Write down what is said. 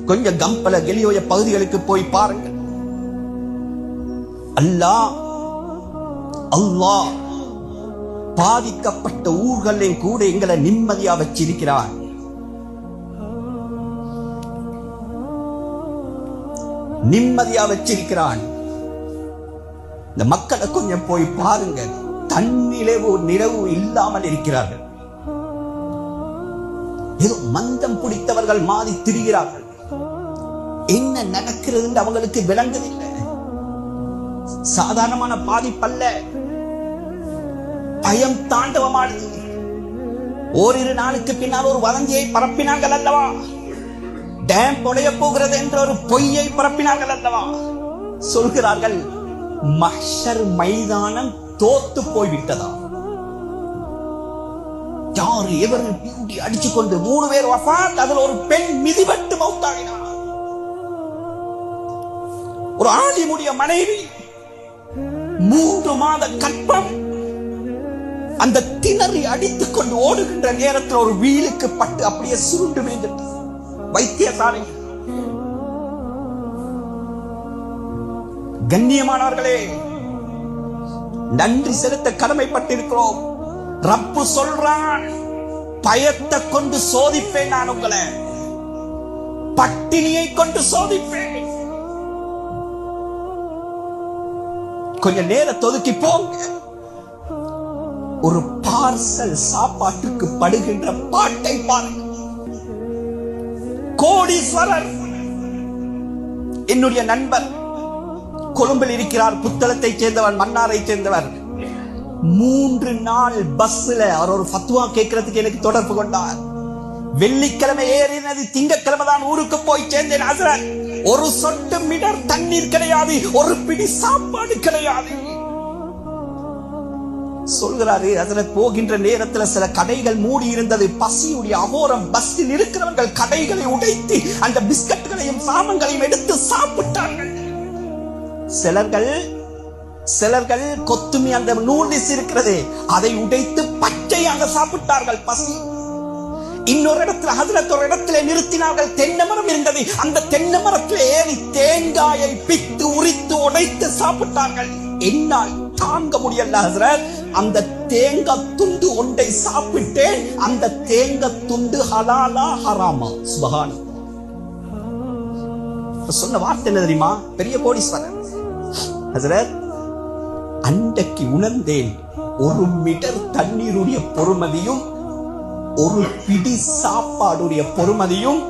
கொஞ்சம் கம்பல கெலியோய பகுதிகளுக்கு போய் பாருங்கள். அல்லாஹ் பாதிக்கப்பட்ட ஊர்களில் கூட எங்களை நிம்மதியா வச்சிருக்கிறார். நிம்மதியா வச்சிருக்கிறான். இந்த மக்களை கொஞ்சம் போய் பாருங்க. தன்னிலவு நிலவு இல்லாமல் இருக்கிறார்கள். ஏதோ மந்தம் பிடித்தவர்கள் மாறி திரிகிறார்கள். என்ன நடக்கிறது என்று அவங்களுக்கு விளங்குதில்லை. சாதாரணமான பாதிப்பல்ல, பயம் தாண்டவமானது. ஓரிரு நாளுக்கு பின்னால் ஒரு வதந்தியை பரப்பினார்கள் அல்லவா? டேம் உடைய போகிறது என்ற ஒரு பொய்யை பரப்பினார்கள் அல்லவா? சொல்கிறார்கள் மஹ்ஷர் மைதானம் தோத்து போய்விட்டதா? யாரு எவர் பியூட்டி அடிச்சு கொண்டு 3 பேர் வஃபாத், அதில் ஒரு பெண் மிதிபட்டு மௌத்தாகினார். ஒரு ஆலிமுடைய மனைவி 3 மாத கற்பம். அந்த திணறி அடித்துக் கொண்டு ஓடுகின்ற நேரத்தில் ஒரு வீலுக்கு பட்டு அப்படியே சுருண்டு விழுந்துட்டு வைத்தியசாலை. கண்ணியமானவர்களே, நன்றி செலுத்த கடமைப்பட்டிருக்கிறோம். ரப்பு சொல்றான், பயத்தை கொண்டு சோதிப்பேன், நான் உங்களை பட்டினியை கொண்டு சோதிப்பேன். கொஞ்ச நேரத்தை ஒதுக்கி போங்க. ஒரு பார்சல் சாப்பாட்டுக்கு படுகின்ற பாட்டை பாருங்க. கோடீஸ்வரர் என்னுடைய நண்பர் கொழும்பில் இருக்கிறார். புத்தளத்தை சேர்ந்தவர், மன்னாரை சேர்ந்தவர். 3 நாள் பஸ்ல அவர் ஒரு ஃபத்வா கேட்கறதுக்கு எனக்கு தொடர்பு கொண்டார். வெள்ளிக்கிழமை ஏறினது, திங்கட்கிழமை தான் ஊருக்கு போய் சேர்ந்தேன். ஹஸ்ரத், ஒரு சொட்டு மிடர் தண்ணீர் கிடையாது, ஒரு பிடி சாப்பாடு கிடையாது. சொல்கிறாரு, அதுல போகின்ற நேரத்தில் சில கடைகள் மூடி இருந்தது. பசியுடைய அகோரம். பஸ்ஸில் இருக்கிறவர்கள் கடைகளை உடைத்து அந்த பிஸ்கட்டுகளையும் சாமங்களையும் எடுத்து சாப்பிட்டார்கள். சிலர்கள் கொத்துமி அந்த நூடுல்ஸ் இருக்கிறது, அதை உடைத்து பச்சையாக சாப்பிட்டார்கள். பசி. இன்னொரு இடத்துல ஹஜ்ரத் ஒரு இடத்துல நிறுத்தினார்கள். தென்னை மரம் இருந்தது. அந்த தென்னை மரத்தில் ஏறி தேங்காயை பித்து உரித்து உடைத்து சாப்பிட்டார்கள். என்னால் தாங்க முடியல ஹஜ்ரத், அந்த தேங்காய் துண்டு ஒன்றை சாப்பிட்டேன். அந்த தேங்காய் துண்டு ஹலாலா ஹராமா? சுபஹான். சொன்ன வார்த்தை என்ன தெரியுமா? பெரிய கோடீஸ்வரர். ஹஜ்ரத், அன்றைக்கு உணர்ந்தேன், 1 மீட்டர் தண்ணீருடைய பொறுமதியும் ஒரு பிடி சாப்பாடுடைய பொறுமதியும்